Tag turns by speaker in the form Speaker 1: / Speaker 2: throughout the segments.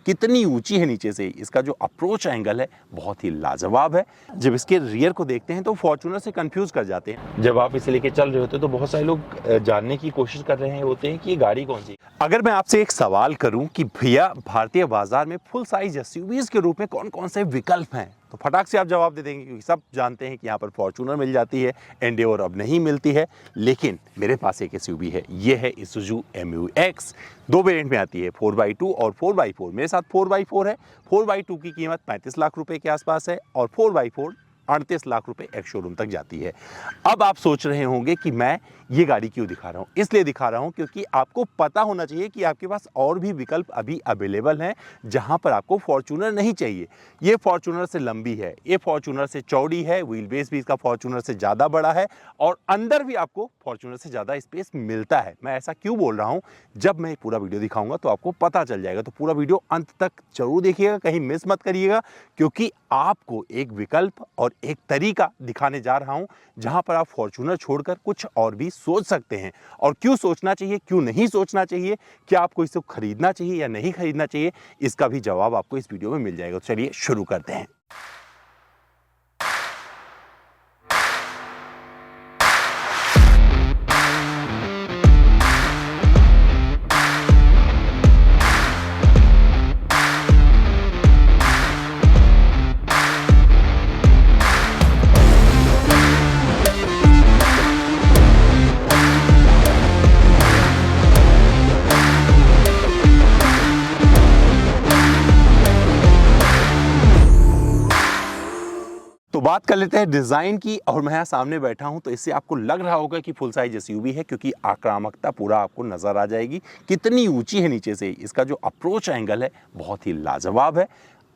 Speaker 1: कितनी ऊंची है नीचे से, इसका जो अप्रोच एंगल है बहुत ही लाजवाब है। जब इसके रियर को देखते हैं तो फॉर्च्यूनर से कंफ्यूज कर जाते हैं। जब आप इसे लेके चल रहे होते हैं तो बहुत सारे लोग जानने की कोशिश कर रहे होते हैं कि ये गाड़ी कौन सी। अगर मैं आपसे एक सवाल करूं कि भैया भारतीय बाजार में फुल साइज एसयूवीज के रूप में कौन कौन से विकल्प हैं, तो फटाक से आप जवाब दे देंगे, क्योंकि सब जानते हैं कि यहाँ पर फॉर्च्यूनर मिल जाती है, एंडेवर अब नहीं मिलती है। लेकिन मेरे पास एक एसयूवी है, ये है इसूजू MU-X। 2 वेरिएंट में आती है, 4x2 और 4x4। मेरे साथ 4x4 है। 4x2 की कीमत 35 लाख रुपए के आसपास है और 4x4 38 लाख रुपए एक शोरूम तक जाती है। अब आप सोच रहे होंगे कि मैं ये गाड़ी क्यों दिखा रहा हूँ। इसलिए दिखा रहा हूँ क्योंकि आपको पता होना चाहिए कि आपके पास और भी विकल्प अभी अवेलेबल हैं, जहां पर आपको फॉर्च्यूनर नहीं चाहिए। ये फॉर्च्यूनर से लंबी है, ये फॉर्च्यूनर से चौड़ी है, व्हील बेस भी इसका फॉर्च्यूनर से ज़्यादा बड़ा है और अंदर भी आपको फॉर्च्यूनर से ज़्यादा स्पेस मिलता है। मैं ऐसा क्यों बोल रहा हूँ, जब मैं पूरा वीडियो दिखाऊंगा तो आपको पता चल जाएगा। तो पूरा वीडियो अंत तक जरूर देखिएगा, कहीं मिस मत करिएगा, क्योंकि आपको एक विकल्प और एक तरीका दिखाने जा रहा हूं जहां पर आप फॉर्च्यूनर छोड़कर कुछ और भी सोच सकते हैं। और क्यों सोचना चाहिए, क्यों नहीं सोचना चाहिए, क्या आपको इसे खरीदना चाहिए या नहीं खरीदना चाहिए, इसका भी जवाब आपको इस वीडियो में मिल जाएगा। तो चलिए शुरू करते हैं। तो बात कर लेते हैं डिज़ाइन की। और मैं यहाँ सामने बैठा हूँ तो इससे आपको लग रहा होगा कि फुल साइज एसयूवी है, क्योंकि आक्रामकता पूरा आपको नज़र आ जाएगी। कितनी ऊंची है नीचे से, इसका जो अप्रोच एंगल है बहुत ही लाजवाब है।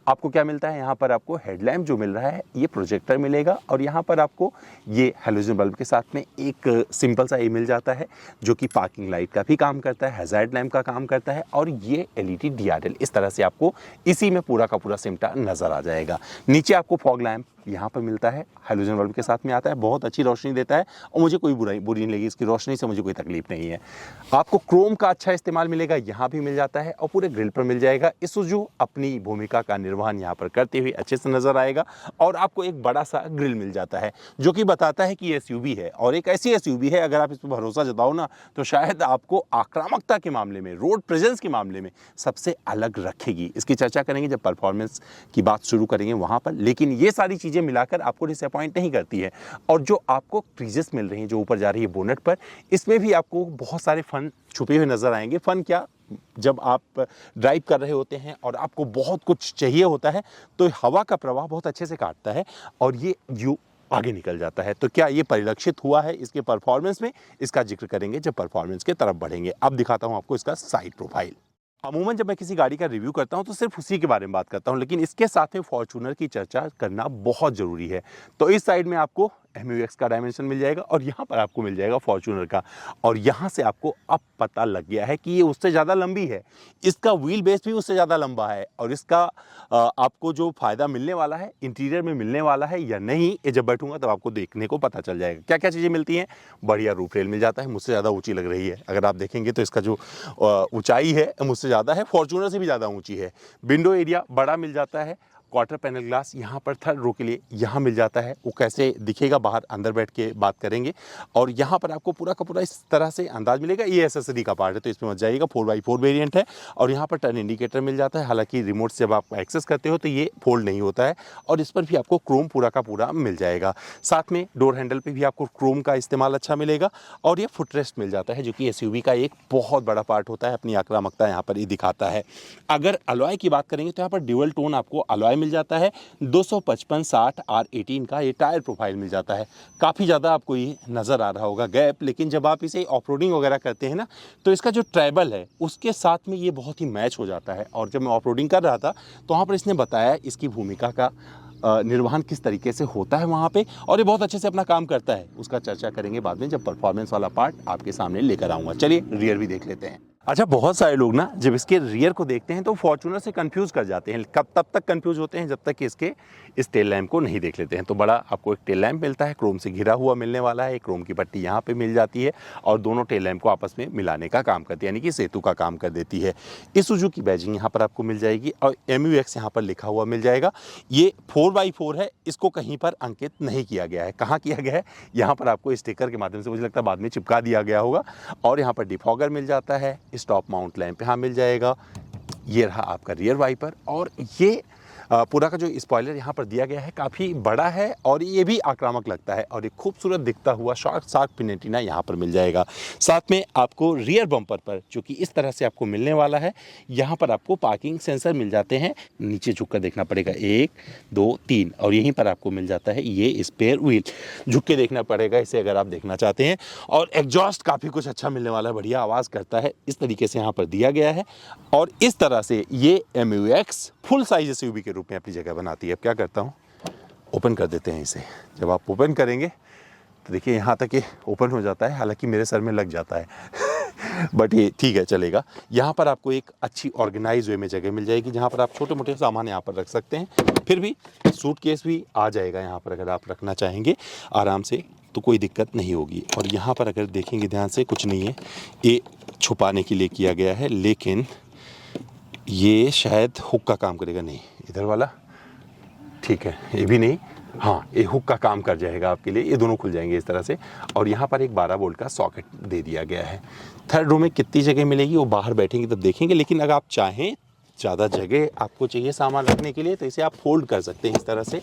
Speaker 1: आपको क्या मिलता है यहाँ पर, आपको हेडलैम्प जो मिल रहा है ये प्रोजेक्टर मिलेगा और यहाँ पर आपको ये हैलोजन बल्ब के साथ में एक सिंपल सा ये मिल जाता है जो कि पार्किंग लाइट का भी काम करता है, हैजार्ड लैम्प का काम करता है और ये LED DRL। इस तरह से आपको इसी में पूरा का पूरा सिमटा नज़र आ जाएगा। नीचे आपको फॉग लैम्प यहाँ पर मिलता है, हैलोजन बल्ब के साथ में आता है, बहुत अच्छी रोशनी देता है और मुझे कोई बुरी नहीं लगी, इसकी रोशनी से मुझे कोई तकलीफ नहीं है। आपको क्रोम का अच्छा इस्तेमाल मिलेगा, यहाँ भी मिल जाता है और पूरे ग्रिल पर मिल जाएगा। इसूजू अपनी भूमिका का निर्वहन यहाँ पर करते हुए अच्छे से नजर आएगा और आपको एक बड़ा सा ग्रिल मिल जाता है जो कि बताता है कि ये एसयूवी है। और एक ऐसी एसयूवी है, अगर आप इस पर भरोसा जताओ ना तो शायद आपको आक्रामकता के मामले में, रोड प्रेजेंस के मामले में सबसे अलग रखेगी। इसकी चर्चा करेंगे जब परफॉर्मेंस की बात शुरू करेंगे वहाँ पर। लेकिन ये सारी चीज़ें मिलाकर आपको डिसअपॉइंट नहीं करती है। और जो आपको क्रीजेस मिल रही हैं जो ऊपर जा रही है बोनेट पर, इसमें भी आपको बहुत सारे फन छुपे हुए नजर आएंगे। फन क्या, जब आप ड्राइव कर रहे होते हैं और आपको बहुत कुछ चाहिए होता है तो हवा का प्रवाह बहुत अच्छे से काटता है और ये यू आगे निकल जाता है। तो क्या ये परिलक्षित हुआ है इसके परफॉर्मेंस में, इसका जिक्र करेंगे जब परफॉर्मेंस के तरफ बढ़ेंगे। अब दिखाता हूं आपको इसका साइड प्रोफाइल। अमूमन जब मैं किसी गाड़ी का रिव्यू करता हूं तो सिर्फ उसी के बारे में बात करता हूं, लेकिन इसके साथ में फॉर्च्यूनर की चर्चा करना बहुत ज़रूरी है। तो इस साइड में आपको MU-X का डायमेंशन मिल जाएगा और यहाँ पर आपको मिल जाएगा फॉर्च्यूनर का। और यहाँ से आपको अब पता लग गया है कि ये उससे ज़्यादा लंबी है, इसका व्हील बेस भी उससे ज़्यादा लंबा है और इसका आपको जो फ़ायदा मिलने वाला है इंटीरियर में मिलने वाला है या नहीं, ये जब बैठूंगा तब आपको देखने को पता चल जाएगा। क्या क्या चीज़ें मिलती हैं, बढ़िया रूफ रेल मिल जाता है, मुझसे ज़्यादा ऊँची लग रही है। अगर आप देखेंगे तो इसका जो ऊँचाई है मुझसे ज़्यादा है, फॉर्च्यूनर से भी ज़्यादा ऊँची है। विंडो एरिया बड़ा मिल जाता है। क्वार्टर पैनल ग्लास यहाँ पर थर्ड रो के लिए यहाँ मिल जाता है, वो कैसे दिखेगा बाहर अंदर बैठ के बात करेंगे। और यहाँ पर आपको पूरा का पूरा इस तरह से अंदाज मिलेगा। ये एसेसरी का पार्ट है तो इसमें मत जाइएगा, 4x4 वेरिएंट है। और यहाँ पर टर्न इंडिकेटर मिल जाता है, हालांकि रिमोट से जब आप एक्सेस करते हो तो ये फोल्ड नहीं होता है। और इस पर भी आपको क्रोम पूरा का पूरा मिल जाएगा। साथ में डोर हैंडल पर भी आपको क्रोम का इस्तेमाल अच्छा मिलेगा और ये फुटरेस्ट मिल जाता है जो कि एसयूवी का एक बहुत बड़ा पार्ट होता है, अपनी आक्रामकता यहाँ पर ये दिखाता है। अगर अलॉय की बात करेंगे तो यहाँ पर ड्यूअल टोन आपको अलॉय मिल जाता है। 255/60 R18 का ये टायर प्रोफाइल मिल जाता है। काफ़ी ज़्यादा आपको ये नज़र आ रहा होगा गैप, लेकिन जब आप इसे ऑफ रोडिंग वगैरह करते हैं ना तो इसका जो ट्रैवल है उसके साथ में ये बहुत ही मैच हो जाता है। और जब मैं ऑफ रोडिंग कर रहा था तो वहाँ पर इसने बताया इसकी भूमिका का निर्वहन किस तरीके से होता है वहाँ पे, और ये बहुत अच्छे से अपना काम करता है। उसका चर्चा करेंगे बाद में जब परफॉर्मेंस वाला पार्ट आपके सामने लेकर आऊँगा। चलिए रियर भी देख लेते हैं। अच्छा, बहुत सारे लोग ना जब इसके रियर को देखते हैं तो फॉर्च्यूनर से कंफ्यूज कर जाते हैं। कब तब तक कंफ्यूज होते हैं जब तक कि इसके इस टेल लैम्प को नहीं देख लेते हैं। तो बड़ा आपको एक टेल लैम्प मिलता है, क्रोम से घिरा हुआ मिलने वाला है। एक क्रोम की पट्टी यहाँ पे मिल जाती है और दोनों टेल लैम्प को आपस में मिलाने का काम करती है, यानी कि सेतु का काम कर देती है। isuzu की बैजिंग यहाँ पर आपको मिल जाएगी और MUX यहाँ पर लिखा हुआ मिल जाएगा। ये 4x4 है, इसको कहीं पर अंकित नहीं किया गया है। कहाँ किया गया है? यहाँ पर आपको स्टिकर के माध्यम से, मुझे लगता है बाद में चिपका दिया गया होगा। और यहाँ पर डिफॉगर मिल जाता है, स्टॉप माउंट लैंप यहाँ मिल जाएगा। ये रहा आपका रियर वाइपर और ये पूरा का जो स्पॉइलर यहाँ पर दिया गया है काफ़ी बड़ा है और ये भी आक्रामक लगता है और एक खूबसूरत दिखता हुआ शार्क फिन एंटीना यहाँ पर मिल जाएगा। साथ में आपको रियर बम्पर पर, जो कि इस तरह से आपको मिलने वाला है, यहाँ पर आपको पार्किंग सेंसर मिल जाते हैं। नीचे झुक कर देखना पड़ेगा, 1 2 3, और यहीं पर आपको मिल जाता है ये स्पेयर व्हील। झुक के देखना पड़ेगा इसे अगर आप देखना चाहते हैं। और एग्जॉस्ट काफ़ी कुछ अच्छा मिलने वाला है, बढ़िया आवाज़ करता है, इस तरीके से यहाँ पर दिया गया है। और इस तरह से ये MUX फुल साइज SUV के रूप में अपनी जगह बनाती है। अब क्या करता हूँ, ओपन कर देते हैं इसे। जब आप ओपन करेंगे तो देखिए यहाँ तक ये ओपन हो जाता है, हालांकि मेरे सर में लग जाता है बट ये ठीक है, चलेगा। यहाँ पर आपको एक अच्छी ऑर्गेनाइज वे में जगह मिल जाएगी जहाँ पर आप छोटे मोटे सामान यहाँ पर रख सकते हैं। फिर भी सूटकेस भी आ जाएगा यहाँ पर, अगर आप रखना चाहेंगे आराम से तो कोई दिक्कत नहीं होगी। और यहाँ पर अगर देखेंगे ध्यान से, कुछ नहीं है, ये छुपाने के लिए किया गया है, लेकिन ये शायद हुक का काम करेगा। नहीं, इधर वाला ठीक है, ये भी नहीं, हाँ ये हुक का काम कर जाएगा आपके लिए। ये दोनों खुल जाएंगे इस तरह से। और यहाँ पर एक 12 वोल्ट का सॉकेट दे दिया गया है। थर्ड रो में कितनी जगह मिलेगी वो बाहर बैठेंगे तब देखेंगे, लेकिन अगर आप चाहें ज़्यादा जगह आपको चाहिए सामान रखने के लिए तो इसे आप फोल्ड कर सकते हैं इस तरह से।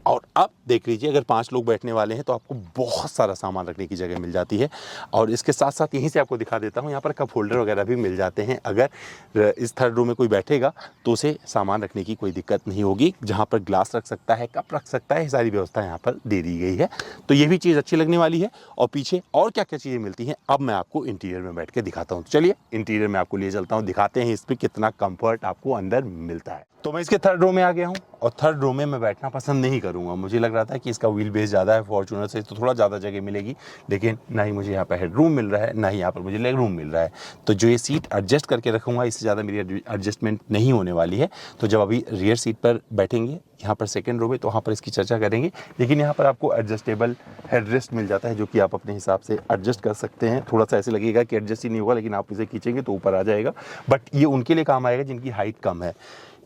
Speaker 1: और अब देख लीजिए, अगर 5 लोग बैठने वाले हैं तो आपको बहुत सारा सामान रखने की जगह मिल जाती है। और इसके साथ साथ यहीं से आपको दिखा देता हूँ, यहाँ पर कप होल्डर वगैरह भी मिल जाते हैं। अगर इस थर्ड रो में कोई बैठेगा तो उसे सामान रखने की कोई दिक्कत नहीं होगी। जहाँ पर ग्लास रख सकता है, कप रख सकता है, ये सारी व्यवस्था यहाँ पर दे दी गई है। तो ये भी चीज़ अच्छी लगने वाली है। और पीछे और क्या क्या चीज़ें मिलती हैं अब मैं आपको इंटीरियर में बैठ के दिखाता हूँ। चलिए इंटीरियर में आपको ले चलता हूँ, दिखाते हैं इस पर कितना कम्फर्ट आपको अंदर मिलता है। तो मैं इसके थर्ड रो में आ गया हूँ और थर्ड रो में मैं बैठना पसंद नहीं करूँगा। मुझे लग रहा था कि इसका व्हील बेस ज़्यादा है फॉर्च्यूनर से, तो थोड़ा ज़्यादा जगह मिलेगी, लेकिन ना ही मुझे यहाँ पर हेड रूम मिल रहा है, ना ही यहाँ पर मुझे लेग रूम मिल रहा है। तो जो ये सीट एडजस्ट करके रखूँगा, इससे ज़्यादा मेरी एडजस्टमेंट नहीं होने वाली है। तो जब अभी रियर सीट पर बैठेंगे यहाँ पर सेकंड रो में, तो वहाँ पर इसकी चर्चा करेंगे। लेकिन यहाँ पर आपको एडजस्टेबल हेडरेस्ट मिल जाता है, जो कि आप अपने हिसाब से एडजस्ट कर सकते हैं। थोड़ा सा ऐसे लगेगा कि एडजस्ट ही नहीं होगा, लेकिन आप इसे खींचेंगे तो ऊपर आ जाएगा। बट ये उनके लिए काम आएगा जिनकी हाइट कम है।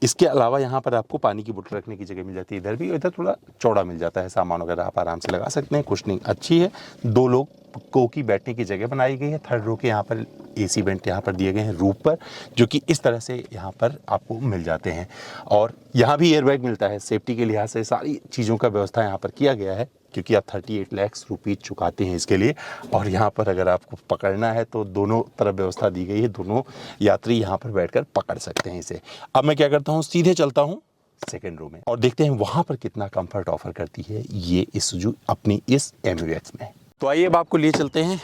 Speaker 1: इसके अलावा यहाँ पर आपको पानी की बोतल रखने की जगह मिल जाती है, इधर भी, इधर थोड़ा चौड़ा मिल जाता है, सामान वगैरह आप आराम से लगा सकते हैं। कुशनिंग अच्छी है, 2 लोग को की बैठने की जगह बनाई गई है। थर्ड रो के यहाँ पर AC वेंट यहाँ पर दिए गए हैं रूफ पर, जो कि इस तरह से यहाँ पर आपको मिल जाते हैं। और यहाँ भी एयरबैग मिलता है। सेफ्टी के लिहाज से सारी चीज़ों का व्यवस्था यहाँ पर किया गया है, क्योंकि आप 38 लाख रुपीज़ चुकाते हैं इसके लिए। और यहाँ पर अगर आपको पकड़ना है तो दोनों तरफ व्यवस्था दी गई है, दोनों यात्री यहाँ पर बैठकर पकड़ सकते हैं इसे। अब मैं क्या करता हूँ, सीधे चलता हूँ सेकेंड रो में और देखते हैं वहाँ पर कितना कंफर्ट ऑफर करती है ये isuzu अपनी इस MUX में। तो आइए अब आपको लिए चलते हैं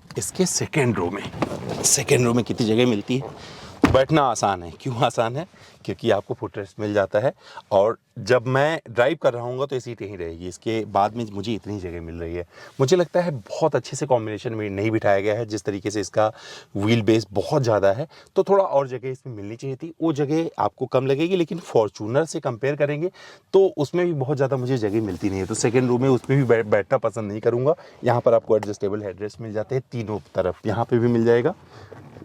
Speaker 1: इसके सेकेंड रो में। सेकेंड रो में कितनी जगह मिलती है। बैठना आसान है। क्यों आसान है? क्योंकि आपको फुटरेस्ट मिल जाता है। और जब मैं ड्राइव कर रहा हूँ तो ये सीट यहीं रहेगी। इसके बाद में मुझे इतनी जगह मिल रही है। मुझे लगता है बहुत अच्छे से कॉम्बिनेशन में नहीं बिठाया गया है। जिस तरीके से इसका व्हील बेस बहुत ज़्यादा है, तो थोड़ा और जगह इसमें मिलनी चाहिए थी। वो जगह आपको कम लगेगी, लेकिन फॉर्च्यूनर से कंपेयर करेंगे तो उसमें भी बहुत ज़्यादा मुझे जगह मिलती नहीं है। तो सेकेंड रो में उसमें भी बैठना पसंद नहीं करूँगा। यहाँ पर आपको एडजस्टेबल हेडरेस्ट मिल जाते हैं तीनों तरफ। यहाँ पर भी मिल जाएगा,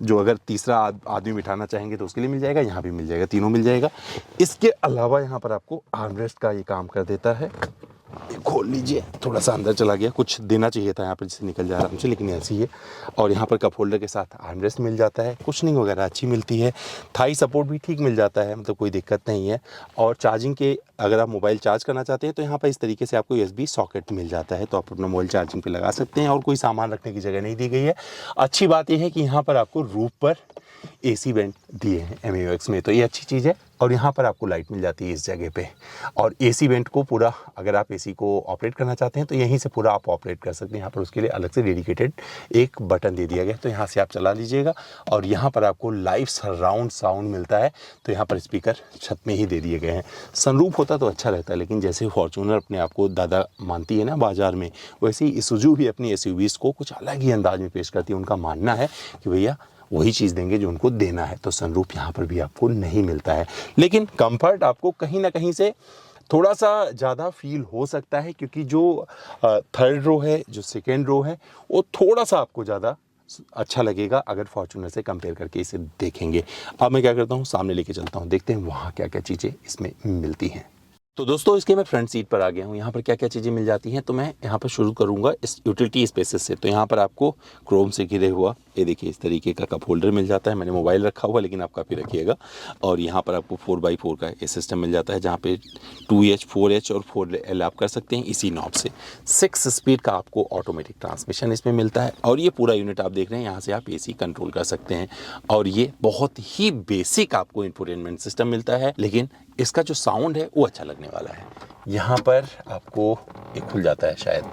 Speaker 1: जो अगर तीसरा आदमी बिठाना चाहेंगे तो उसके लिए मिल जाएगा, यहाँ भी मिल जाएगा, तीनों मिल जाएगा। इसके अलावा यहाँ पर आपको आर्मरेस्ट का ये काम कर देता है। खोल लीजिए, थोड़ा सा अंदर चला गया, कुछ देना चाहिए था यहाँ पर जिससे निकल जाए आराम से, लेकिन ऐसी है। और यहाँ पर कप होल्डर के साथ आर्मरेस्ट मिल जाता है। कुशनिंग वगैरह अच्छी मिलती है। थाई सपोर्ट भी ठीक मिल जाता है, मतलब कोई दिक्कत नहीं है। और चार्जिंग के, अगर आप मोबाइल चार्ज करना चाहते हैं तो यहाँ पर इस तरीके से आपको USB सॉकेट मिल जाता है, तो आप अपना मोबाइल चार्जिंग पे लगा सकते हैं। और कोई सामान रखने की जगह नहीं दी गई है। अच्छी बात यह है कि यहाँ पर आपको रूफ पर AC वेंट दिए हैं MUX में, तो ये अच्छी चीज़ है। और यहाँ पर आपको लाइट मिल जाती है इस जगह पे। और AC वेंट को पूरा, अगर आप AC को ऑपरेट करना चाहते हैं तो यहीं से पूरा आप ऑपरेट कर सकते हैं। यहाँ पर उसके लिए अलग से डेडिकेटेड एक बटन दे दिया गया है, तो यहाँ से आप चला लीजिएगा। और यहाँ पर आपको लाइव सराउंड साउंड मिलता है, तो यहाँ पर स्पीकर छत में ही दे दिए गए हैं। सनरूफ होता तो अच्छा रहता है, लेकिन जैसे फॉर्च्यूनर अपने आप को दादा मानती है ना बाज़ार में, वैसे ही isuzu भी अपनी SUVs को कुछ अलग ही अंदाज में पेश करती है। उनका मानना है कि भैया वही चीज़ देंगे जो उनको देना है। तो सनरूफ यहाँ पर भी आपको नहीं मिलता है, लेकिन कंफर्ट आपको कहीं ना कहीं से थोड़ा सा ज़्यादा फील हो सकता है, क्योंकि जो थर्ड रो है, जो सेकेंड रो है, वो थोड़ा सा आपको ज़्यादा अच्छा लगेगा अगर फॉर्च्यूनर से कंपेयर करके इसे देखेंगे। अब मैं क्या करता हूँ, सामने लेके चलता हूँ, देखते हैं वहाँ क्या क्या चीज़ें इसमें मिलती हैं। तो दोस्तों इसके मैं फ्रंट सीट पर आ गया हूँ। यहाँ पर क्या क्या चीज़ें मिल जाती हैं, तो मैं यहाँ पर शुरू करूँगा इस यूटिलिटी स्पेसेस से। तो यहाँ पर आपको क्रोम से घिरे हुआ ये देखिए इस तरीके का कप होल्डर मिल जाता है। मैंने मोबाइल रखा हुआ, लेकिन आप काफ़ी रखिएगा। और यहाँ पर आपको 4x4 का ये सिस्टम मिल जाता है, जहाँ पे 2H 4H और 4L आप कर सकते हैं इसी नॉब से। 6 स्पीड का आपको ऑटोमेटिक ट्रांसमिशन इसमें मिलता है। और ये पूरा यूनिट आप देख रहे हैं, यहाँ से आप AC कंट्रोल कर सकते हैं। और ये बहुत ही बेसिक आपको इंफोटेनमेंट सिस्टम मिलता है, लेकिन इसका जो साउंड है वो अच्छा लगने वाला है। यहाँ पर आपको ये खुल जाता है, शायद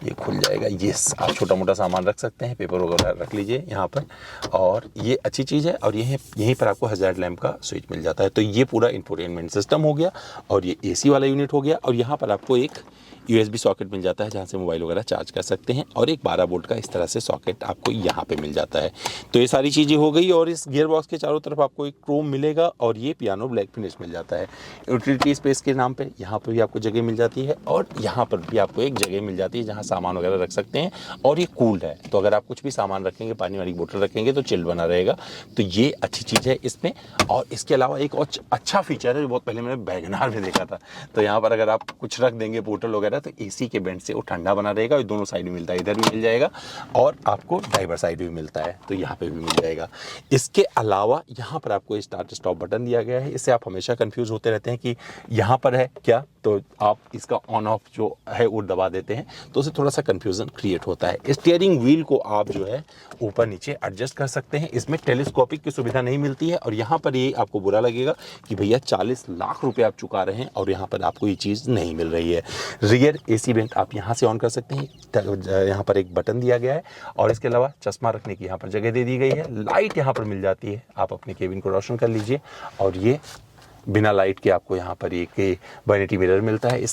Speaker 1: ये खुल जाएगा। यस, आप छोटा मोटा सामान रख सकते हैं, पेपर वगैरह रख लीजिए यहाँ पर। और ये अच्छी चीज़ है। और यहीं पर आपको हज़ार्ड लैम्प का स्विच मिल जाता है। तो ये पूरा इंफोटेनमेंट सिस्टम हो गया, और ये AC वाला यूनिट हो गया। और यहाँ पर आपको एक USB सॉकेट मिल जाता है, जहाँ से मोबाइल वगैरह चार्ज कर सकते हैं। और एक 12 वोल्ट का इस तरह से सॉकेट आपको यहाँ पे मिल जाता है। तो ये सारी चीज़ें हो गई। और इस गियर बॉक्स के चारों तरफ आपको एक क्रोम मिलेगा, और ये पियानो ब्लैक फिनिश मिल जाता है। यूटिलिटी स्पेस के नाम पे यहाँ पर भी आपको जगह मिल जाती है, और यहाँ पर भी आपको एक जगह मिल जाती है जहाँ सामान वगैरह रख सकते हैं। और ये कूल्ड है, तो अगर आप कुछ भी सामान रखेंगे, पानी वाली बोतल रखेंगे, तो चिल्ड बना रहेगा। तो ये अच्छी चीज़ है इसमें। और इसके अलावा एक और अच्छा फीचर है जो बहुत पहले मैंने वैगनआर में देखा था। तो यहाँ पर अगर आप कुछ रख देंगे बोतल वगैरह, तो AC के बेंट से वो ठंडा बना रहेगा। और दोनों साइड में मिलता है, इधर भी मिल जाएगा और आपको ड्राइवर साइड भी मिलता है, तो यहाँ पे भी मिल जाएगा। इसके अलावा यहाँ पर आपको स्टार्ट स्टॉप बटन दिया गया है। इससे आप हमेशा कंफ्यूज होते रहते हैं कि यहाँ पर है क्या, तो आप इसका ऑन ऑफ जो है वो दबा देते हैं, तो उससे थोड़ा सा कंफ्यूजन क्रिएट होता है। स्टीयरिंग व्हील को आप जो है ऊपर नीचे एडजस्ट कर सकते हैं। इसमें टेलीस्कोपिक की सुविधा नहीं मिलती है। और यहाँ पर ये आपको बुरा लगेगा कि भैया 40 लाख रुपए आप चुका रहे हैं और यहाँ पर आपको ये चीज़ नहीं मिल रही है। रियर AC वेंट आप यहाँ से ऑन कर सकते हैं। यहाँ पर एक बटन दिया गया है, और इसके अलावा चश्मा रखने की यहाँ पर जगह दे दी गई है। लाइट यहाँ पर मिल जाती है, आप अपने केबिन को रोशन कर लीजिए। और ये बिना लाइट के आपको यहाँ पर एक वैनिटी मिरर मिलता है। इस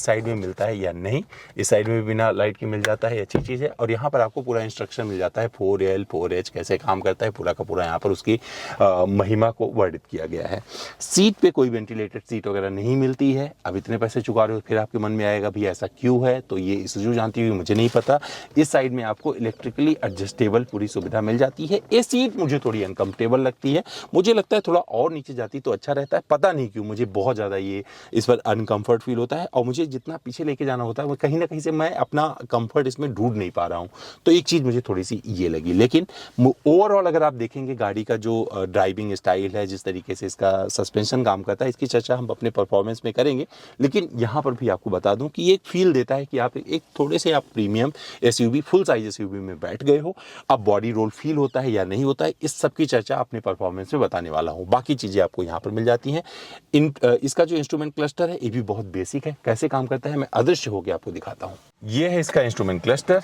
Speaker 1: साइड में मिलता है या नहीं, इस साइड में भी बिना लाइट के मिल जाता है, अच्छी चीज़ है। और यहाँ पर आपको पूरा इंस्ट्रक्शन मिल जाता है, 4L 4H कैसे काम करता है, पूरा का पूरा यहाँ पर उसकी महिमा को वर्णित किया गया है। सीट पे कोई वेंटिलेटेड सीट वगैरह नहीं मिलती है। अब इतने पैसे चुका रहे हो, फिर आपके मन में आएगा भी ऐसा क्यों है, तो ये सुजुकी जानती हुई मुझे नहीं पता। इस साइड में आपको इलेक्ट्रिकली एडजस्टेबल पूरी सुविधा मिल जाती है। ये सीट मुझे थोड़ी अनकंफर्टेबल लगती है, मुझे लगता है थोड़ा और नीचे जाती तो अच्छा रहता है। पता नहीं क्यों मुझे बहुत ज़्यादा ये इस पर अनकंफर्ट फील होता है, और मुझे जितना पीछे लेके जाना होता है वो कहीं ना कहीं से मैं अपना कंफर्ट इसमें ढूंढ नहीं पा रहा हूँ। तो एक चीज़ मुझे थोड़ी सी ये लगी। लेकिन ओवरऑल अगर आप देखेंगे गाड़ी का जो ड्राइविंग स्टाइल है, जिस तरीके से इसका सस्पेंशन काम करता है, इसकी चर्चा हम अपने परफॉर्मेंस में करेंगे। लेकिन यहाँ पर भी आपको बता दूँ कि ये एक फील देता है कि आप एक थोड़े से आप premium SUV full size SUV में बैठ गए हो। अब बॉडी रोल फील होता है या नहीं होता है, इस सब की चर्चा अपने परफॉर्मेंस में बताने वाला हूँ। बाकी चीज़ें आपको यहाँ पर मिल जाती हैं। इसका जो इंस्ट्रूमेंट क्लस्टर है ये भी बहुत बेसिक है। कैसे काम करता है मैं अदृश्य होकर आपको दिखाता हूँ। ये है इसका इंस्ट्रूमेंट क्लस्टर,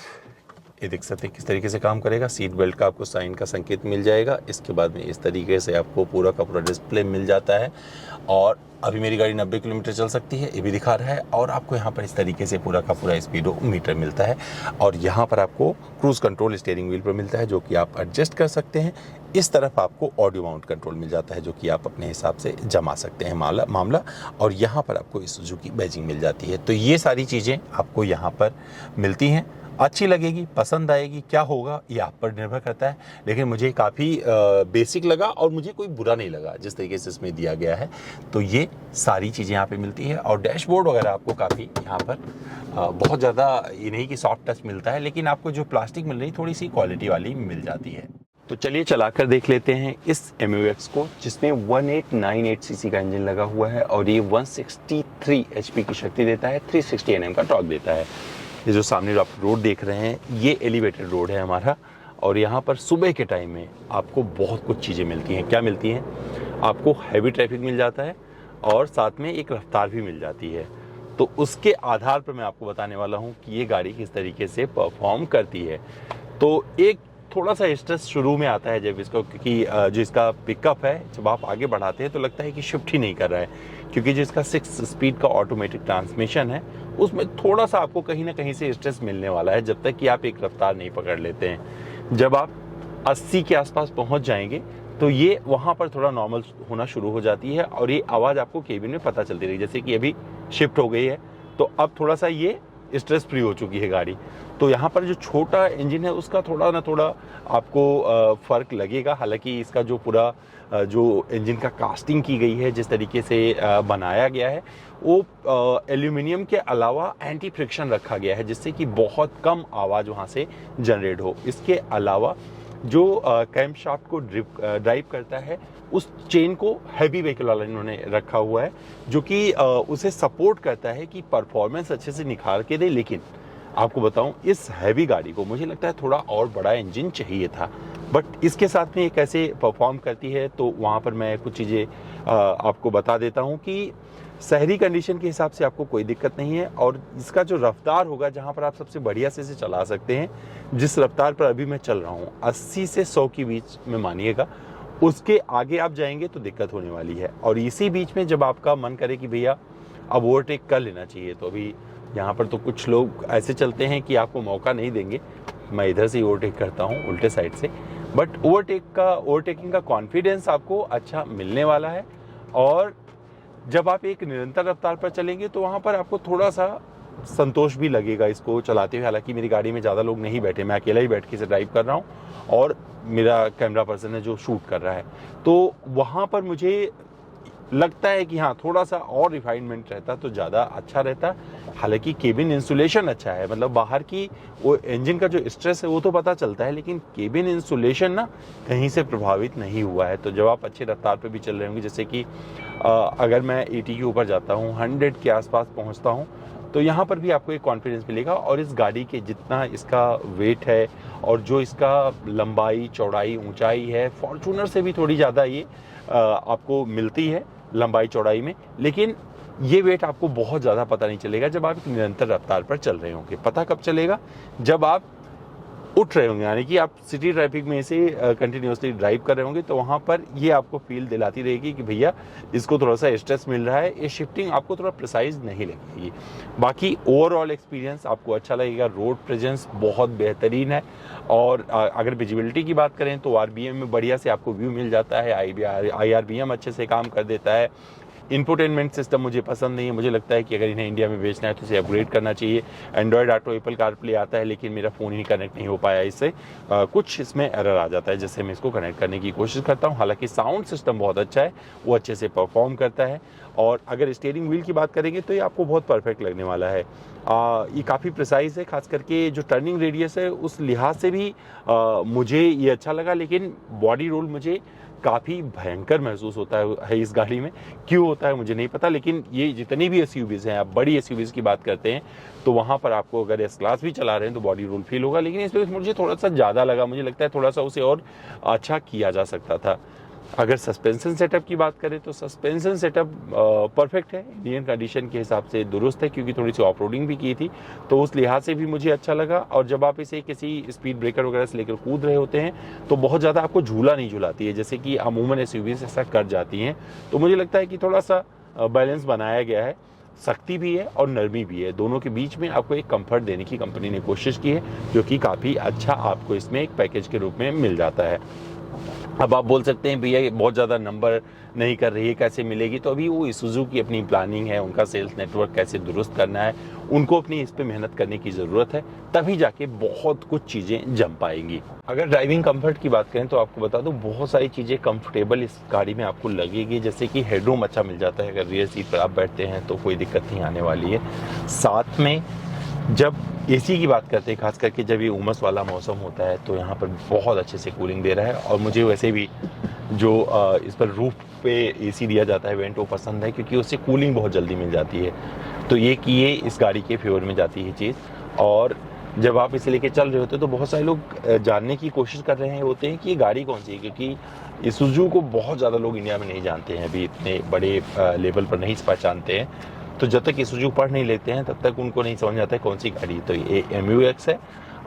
Speaker 1: ये देख सकते हैं किस तरीके से काम करेगा। सीट बेल्ट का आपको साइन का संकेत मिल जाएगा। इसके बाद में इस तरीके से आपको पूरा का पूरा डिस्प्ले मिल जाता है। और अभी मेरी गाड़ी 90 किलोमीटर चल सकती है, ये भी दिखा रहा है। और आपको यहाँ पर इस तरीके से पूरा का पूरा स्पीडोमीटर मिलता है। और यहाँ पर आपको क्रूज कंट्रोल स्टीयरिंग व्हील पर मिलता है, जो कि आप एडजस्ट कर सकते हैं। इस तरफ आपको ऑडियो माउंट कंट्रोल मिल जाता है, जो कि आप अपने हिसाब से जमा सकते हैं मामला। और यहाँ पर आपको इस सुजुकी बैजिंग मिल जाती है। तो ये सारी चीज़ें आपको यहाँ पर मिलती हैं। अच्छी लगेगी, पसंद आएगी, क्या होगा ये आप पर निर्भर करता है। लेकिन मुझे काफ़ी बेसिक लगा और मुझे कोई बुरा नहीं लगा जिस तरीके से इसमें दिया गया है। तो ये सारी चीज़ें यहाँ पे मिलती है। और डैशबोर्ड वगैरह आपको काफ़ी यहाँ पर बहुत ज़्यादा ये नहीं कि सॉफ्ट टच मिलता है, लेकिन आपको जो प्लास्टिक मिल रही थोड़ी सी क्वालिटी वाली मिल जाती है। तो चलिए चलाकर देख लेते हैं इस MUX को, जिसमें 1898 सीसी का इंजन लगा हुआ है। और ये 163 HP की शक्ति देता है, 360 Nm का टॉर्क देता है। ये जो सामने आप रोड देख रहे हैं ये एलिवेटेड रोड है हमारा। और यहाँ पर सुबह के टाइम में आपको बहुत कुछ चीज़ें मिलती हैं। क्या मिलती हैं? आपको हैवी ट्रैफिक मिल जाता है और साथ में एक रफ्तार भी मिल जाती है। तो उसके आधार पर मैं आपको बताने वाला हूँ कि ये गाड़ी किस तरीके से परफॉर्म करती है। तो एक थोड़ा सा स्ट्रेस शुरू में आता है जब इसको, क्योंकि जो इसका पिकअप है जब आप आगे बढ़ाते हैं तो लगता है कि शिफ्ट ही नहीं कर रहा है, क्योंकि जो इसका 6 स्पीड का ऑटोमेटिक ट्रांसमिशन है उसमें थोड़ा सा आपको कहीं ना कहीं से स्ट्रेस मिलने वाला है, जब तक कि आप एक रफ्तार नहीं पकड़ लेते हैं। जब आप 80 के आसपास पहुंच जाएंगे तो ये वहाँ पर थोड़ा नॉर्मल होना शुरू हो जाती है और ये आवाज़ आपको केबिन में पता चलती रही। जैसे कि अभी शिफ्ट हो गई है तो अब थोड़ा सा ये स्ट्रेस फ्री हो चुकी है गाड़ी। तो यहाँ पर जो छोटा इंजन है उसका थोड़ा ना थोड़ा आपको फ़र्क लगेगा। हालांकि इसका जो पूरा जो इंजन का कास्टिंग की गई है, जिस तरीके से बनाया गया है, वो एल्यूमिनियम के अलावा एंटी फ्रिक्शन रखा गया है, जिससे कि बहुत कम आवाज़ वहाँ से जनरेट हो। इसके अलावा जो कैमशाफ्ट को ड्राइव करता है उस चेन को हैवी व्हीकल वाला इन्होंने रखा हुआ है, जो कि उसे सपोर्ट करता है कि परफॉर्मेंस अच्छे से निखार के दे। लेकिन आपको बताऊं, इस हैवी गाड़ी को मुझे लगता है थोड़ा और बड़ा इंजन चाहिए था, बट इसके साथ में ये कैसे परफॉर्म करती है तो वहाँ पर मैं कुछ चीज़ें आपको बता देता हूँ कि शहरी कंडीशन के हिसाब से आपको कोई दिक्कत नहीं है। और इसका जो रफ्तार होगा, जहाँ पर आप सबसे बढ़िया से इसे चला सकते हैं, जिस रफ्तार पर अभी मैं चल रहा हूँ 80 से 100 के बीच में मानिएगा, उसके आगे आप जाएंगे तो दिक्कत होने वाली है। और इसी बीच में जब आपका मन करे कि भैया अब ओवरटेक कर लेना चाहिए, तो अभी यहाँ पर तो कुछ लोग ऐसे चलते हैं कि आपको मौका नहीं देंगे। मैं इधर से ओवरटेक करता हूँ उल्टे साइड से, बट ओवरटेकिंग का कॉन्फिडेंस आपको अच्छा मिलने वाला है। और जब आप एक निरंतर रफ्तार पर चलेंगे तो वहाँ पर आपको थोड़ा सा संतोष भी लगेगा इसको चलाते हुए। हालांकि मेरी गाड़ी में ज़्यादा लोग नहीं बैठे, मैं अकेला ही बैठ के इसे ड्राइव कर रहा हूँ और मेरा कैमरा पर्सन है जो शूट कर रहा है। तो वहाँ पर मुझे लगता है कि हाँ, थोड़ा सा और रिफाइनमेंट रहता तो ज़्यादा अच्छा रहता। हालांकि केबिन इंसुलेशन अच्छा है, मतलब बाहर की वो इंजन का जो स्ट्रेस है वो तो पता चलता है, लेकिन केबिन इंसुलेशन ना कहीं से प्रभावित नहीं हुआ है। तो जब आप अच्छे रफ्तार पे भी चल रहे होंगे, जैसे कि अगर मैं 80 के ऊपर जाता हूँ, 100 के आसपास पहुँचता हूँ, तो यहाँ पर भी आपको एक कॉन्फिडेंस मिलेगा। और इस गाड़ी के जितना इसका वेट है और जो इसका लंबाई चौड़ाई ऊंचाई है, फॉर्च्यूनर से भी थोड़ी ज़्यादा ये आपको मिलती है लंबाई चौड़ाई में, लेकिन ये वेट आपको बहुत ज़्यादा पता नहीं चलेगा जब आप एक निरंतर रफ्तार पर चल रहे होंगे। पता कब चलेगा? जब आप उठ रहे होंगे, यानी कि आप सिटी ट्रैफिक में से कंटिन्यूसली ड्राइव कर रहे होंगे, तो वहाँ पर ये आपको फील दिलाती रहेगी कि भैया इसको थोड़ा सा स्ट्रेस मिल रहा है, ये शिफ्टिंग आपको थोड़ा प्रिसाइज नहीं लगेगी। बाकी ओवरऑल एक्सपीरियंस आपको अच्छा लगेगा। रोड प्रेजेंस बहुत बेहतरीन है। और अगर विजिबिलिटी की बात करें तो आरबीएम में बढ़िया से आपको व्यू मिल जाता है, IRBM अच्छे से काम कर देता है। इंफोटेनमेंट सिस्टम मुझे पसंद नहीं है, मुझे लगता है कि अगर इन्हें इंडिया में बेचना है तो इसे अपग्रेड करना चाहिए। एंड्रॉयड ऑटो, एप्पल कारप्ले आता है, लेकिन मेरा फ़ोन ही कनेक्ट नहीं हो पाया इससे। कुछ इसमें एरर आ जाता है, जिससे मैं इसको कनेक्ट करने की कोशिश करता हूँ। हालांकि साउंड सिस्टम बहुत अच्छा है, वो अच्छे से परफॉर्म करता है। और अगर स्टीयरिंग व्हील की बात करेंगे तो ये आपको बहुत परफेक्ट लगने वाला है। ये काफ़ी प्रिसाइज है, खास करके जो टर्निंग रेडियस है उस लिहाज से भी मुझे ये अच्छा लगा। लेकिन बॉडी रोल मुझे काफ़ी भयंकर महसूस होता है इस गाड़ी में। क्यों होता है मुझे नहीं पता, लेकिन ये जितनी भी एसयूवीज़ हैं, आप बड़ी एसयूवीज़ की बात करते हैं तो वहाँ पर आपको अगर एस क्लास भी चला रहे हैं तो बॉडी रोल फील होगा। लेकिन इसमें मुझे थोड़ा सा ज़्यादा लगा, मुझे लगता है थोड़ा सा उसे और अच्छा किया जा सकता था। अगर सस्पेंशन सेटअप की बात करें तो सस्पेंशन सेटअप परफेक्ट है, इंडियन कंडीशन के हिसाब से दुरुस्त है, क्योंकि थोड़ी सी ऑफ रोडिंग भी की थी, तो उस लिहाज से भी मुझे अच्छा लगा। और जब आप इसे किसी स्पीड ब्रेकर वगैरह से लेकर कूद रहे होते हैं तो बहुत ज़्यादा आपको झूला नहीं झुलाती है, जैसे कि अमूमन एसयूवीज़ ऐसा कर जाती हैं। तो मुझे लगता है कि थोड़ा सा बैलेंस बनाया गया है, सख्ती भी है और नरमी भी है, दोनों के बीच में आपको एक कंफर्ट देने की कंपनी ने कोशिश की है, जो कि काफ़ी अच्छा आपको इसमें एक पैकेज के रूप में मिल जाता है। अब आप बोल सकते हैं भैया ये बहुत ज़्यादा नंबर नहीं कर रही है, कैसे मिलेगी? तो अभी वो ईसुज़ू की अपनी प्लानिंग है, उनका सेल्स नेटवर्क कैसे दुरुस्त करना है, उनको अपनी इस पे मेहनत करने की ज़रूरत है, तभी जाके बहुत कुछ चीज़ें जम पाएंगी। अगर ड्राइविंग कंफर्ट की बात करें तो आपको बता दूं, बहुत सारी चीज़ें कंफर्टेबल इस गाड़ी में आपको लगेगी। जैसे कि हेडरूम अच्छा मिल जाता है, अगर रियर सीट पर आप बैठते हैं तो कोई दिक्कत नहीं आने वाली है। साथ में जब एसी की बात करते हैं, खास करके जब ये उमस वाला मौसम होता है, तो यहाँ पर बहुत अच्छे से कूलिंग दे रहा है। और मुझे वैसे भी जो इस पर रूफ पे एसी दिया जाता है वेंट, वो पसंद है, क्योंकि उससे कूलिंग बहुत जल्दी मिल जाती है। तो ये कि ये इस गाड़ी के फेवर में जाती है चीज़। और जब आप इसे लेके चल रहे होते हैं तो बहुत सारे लोग जानने की कोशिश कर रहे होते हैं कि ये गाड़ी कौन सी है, क्योंकि ईसुज़ू को बहुत ज़्यादा लोग इंडिया में नहीं जानते हैं, अभी इतने बड़े लेवल पर नहीं पहचानते हैं। तो जब तक ईसुज़ू पढ़ नहीं लेते हैं तब तक उनको नहीं समझ आता है कौन सी गाड़ी। तो ये MU-X है।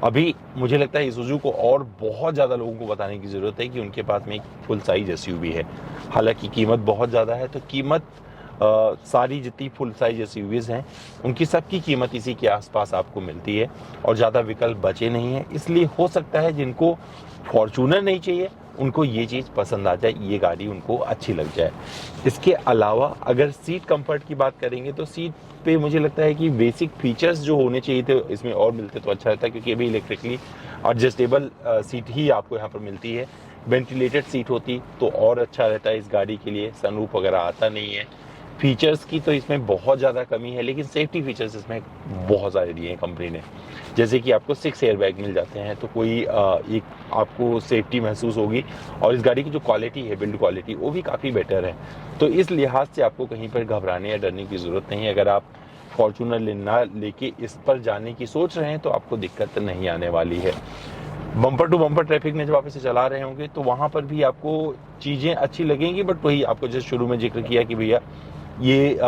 Speaker 1: अभी मुझे लगता है ईसुज़ू को और बहुत ज़्यादा लोगों को बताने की ज़रूरत है कि उनके पास में एक फुल साइज SUV है। हालांकि कीमत बहुत ज़्यादा है, तो कीमत सारी जितनी फुल साइज SUVs हैं उनकी सबकी कीमत इसी के आसपास आपको मिलती है, और ज़्यादा विकल्प बचे नहीं हैं। इसलिए हो सकता है जिनको फॉर्च्यूनर नहीं चाहिए, उनको ये चीज़ पसंद आ जाए, ये गाड़ी उनको अच्छी लग जाए। इसके अलावा अगर सीट कंफर्ट की बात करेंगे तो सीट पे मुझे लगता है कि बेसिक फीचर्स जो होने चाहिए थे इसमें और मिलते तो अच्छा रहता, क्योंकि अभी इलेक्ट्रिकली एडजस्टेबल सीट ही आपको यहाँ पर मिलती है। वेंटिलेटेड सीट होती तो और अच्छा रहता है इस गाड़ी के लिए। सनरूफ वगैरह आता नहीं है। फीचर्स की तो इसमें बहुत ज़्यादा कमी है, लेकिन सेफ्टी फीचर्स इसमें बहुत सारे दिए हैं कंपनी ने। जैसे कि आपको 6 एयर बैग मिल जाते हैं, तो कोई एक आपको सेफ्टी महसूस होगी। और इस गाड़ी की जो क्वालिटी है, बिल्ड क्वालिटी, वो भी काफ़ी बेटर है। तो इस लिहाज से आपको कहीं पर घबराने या डरने की ज़रूरत नहीं है। अगर आप फॉर्च्यूनर लेके इस पर जाने की सोच रहे हैं तो आपको दिक्कत नहीं आने वाली है। बम्पर टू बम्पर ट्रैफिक में जब आप इसे चला रहे होंगे तो वहाँ पर भी आपको चीज़ें अच्छी लगेंगी, बट वही आपको जैसे शुरू में जिक्र किया कि भैया ये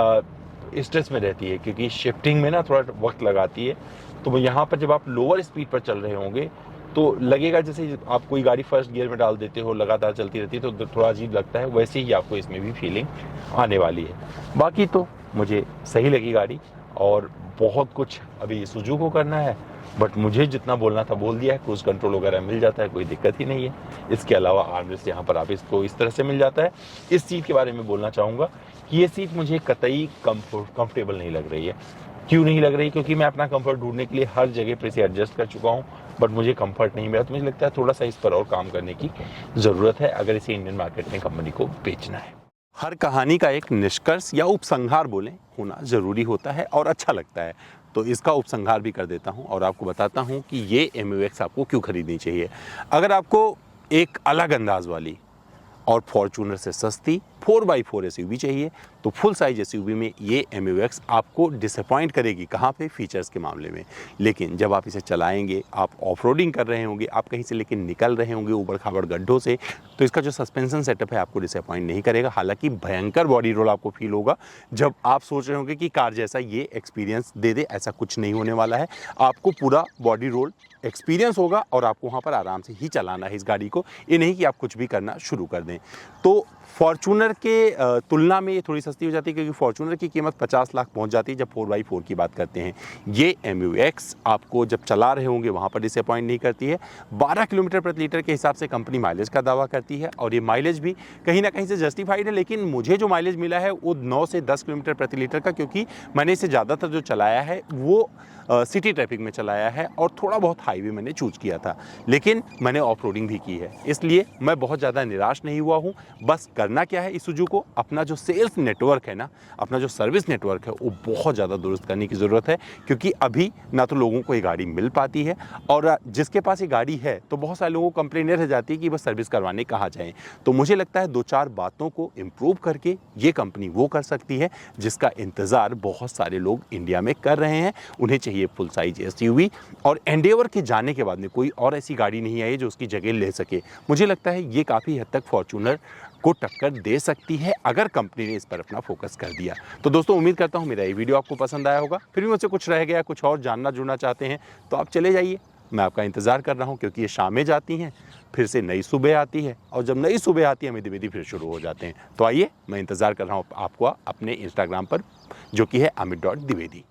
Speaker 1: स्ट्रेस में रहती है, क्योंकि शिफ्टिंग में ना थोड़ा वक्त लगाती है। तो यहाँ पर जब आप लोअर स्पीड पर चल रहे होंगे तो लगेगा जैसे आप कोई गाड़ी फर्स्ट गियर में डाल देते हो, लगातार चलती रहती है तो थोड़ा अजीब लगता है। वैसे ही आपको इसमें भी फीलिंग आने वाली है। बाकी तो मुझे सही लगी गाड़ी, और बहुत कुछ अभी सुजुकी को करना है, बट मुझे जितना बोलना था बोल दिया है। क्रूज कंट्रोल वगैरह मिल जाता है, कोई दिक्कत ही नहीं है। इसके अलावा आर्मरेस्ट यहाँ पर आप इसको इस तरह से मिल जाता है। इस सीट के बारे में बोलना चाहूँगा कि ये सीट मुझे कतई कंफर्टेबल नहीं लग रही है। क्यों नहीं लग रही? क्योंकि मैं अपना कंफर्ट ढूंढने के लिए हर जगह पर इसे एडजस्ट कर चुका हूँ, बट मुझे कंफर्ट नहीं मिला। तो मुझे लगता है थोड़ा सा इस पर और काम करने की ज़रूरत है अगर इसे इंडियन मार्केट में कंपनी को बेचना है। हर कहानी का एक निष्कर्ष या उपसंहार बोलें होना ज़रूरी होता है और अच्छा लगता है। तो इसका उपसंहार भी कर देता हूं और आपको बताता हूं कि ये MU-X आपको क्यों खरीदनी चाहिए। अगर आपको एक अलग अंदाज वाली और फॉर्च्यूनर से सस्ती 4x4 SUV चाहिए तो फुल साइज SUV में ये MU-X आपको डिसअपॉइंट करेगी। कहाँ पे? फीचर्स के मामले में। लेकिन जब आप इसे चलाएंगे, आप ऑफ रोडिंग कर रहे होंगे, आप कहीं से लेकर निकल रहे होंगे ऊबड़ खाबड़ गड्ढों से, तो इसका जो सस्पेंशन सेटअप है आपको डिसअपॉइंट नहीं करेगा। हालांकि भयंकर बॉडी रोल आपको फील होगा जब आप सोच रहे होंगे कि कार जैसा ये एक्सपीरियंस दे दे, ऐसा कुछ नहीं होने वाला है। आपको पूरा बॉडी रोल एक्सपीरियंस होगा और आपको वहाँ पर आराम से ही चलाना है इस गाड़ी को। ये नहीं कि आप कुछ भी करना शुरू कर दें। तो फॉर्च्यूनर के तुलना में ये थोड़ी सस्ती हो जाती है, क्योंकि फॉर्च्यूनर की कीमत 50 लाख पहुंच जाती है जब 4x4 की बात करते हैं। ये MU-X आपको जब चला रहे होंगे वहाँ पर डिसअपॉइंट नहीं करती है। 12 किलोमीटर प्रति लीटर के हिसाब से कंपनी माइलेज का दावा करती है, और ये माइलेज भी कहीं ना कहीं से जस्टिफाइड है। लेकिन मुझे जो माइलेज मिला है वो 9 से 10 किलोमीटर प्रति लीटर का, क्योंकि मैंने इसे ज़्यादातर जो चलाया है वो सिटी ट्रैफिक में चलाया है और थोड़ा बहुत हाईवे मैंने चूज किया था, लेकिन मैंने ऑफ रोडिंग भी की है, इसलिए मैं बहुत ज़्यादा निराश नहीं हुआ हूँ। बस करना क्या है, सुजुकी को अपना जो सेल्स नेटवर्क है ना, अपना जो सर्विस नेटवर्क है, वो बहुत ज़्यादा दुरुस्त करने की ज़रूरत है। क्योंकि अभी ना तो लोगों को ये गाड़ी मिल पाती है, और जिसके पास ये गाड़ी है तो बहुत सारे लोगों को कंप्लेन रह जाती है कि बस सर्विस करवाने कहाँ जाएँ। तो मुझे लगता है 2-4 बातों को इम्प्रूव करके ये कंपनी वो कर सकती है जिसका इंतज़ार बहुत सारे लोग इंडिया में कर रहे हैं। उन्हें चाहिए फुल साइज SUV, और एंडेवर के जाने के बाद में कोई और ऐसी गाड़ी नहीं आई जो उसकी जगह ले सके। मुझे लगता है ये काफ़ी हद तक फॉर्च्यूनर को टक्कर दे सकती है अगर कंपनी ने इस पर अपना फोकस कर दिया। तो दोस्तों, उम्मीद करता हूँ मेरा ये वीडियो आपको पसंद आया होगा। फिर भी मुझसे कुछ रह गया, कुछ और जानना जुड़ना चाहते हैं तो आप चले जाइए, मैं आपका इंतज़ार कर रहा हूँ। क्योंकि ये शामें जाती हैं, फिर से नई सुबह आती है, और जब नई सुबह आती है मेरी फिर शुरू हो जाते हैं। तो आइए, मैं इंतज़ार कर रहा हूँ आपको अपने इंस्टाग्राम पर, जो कि है amit.dwivedi।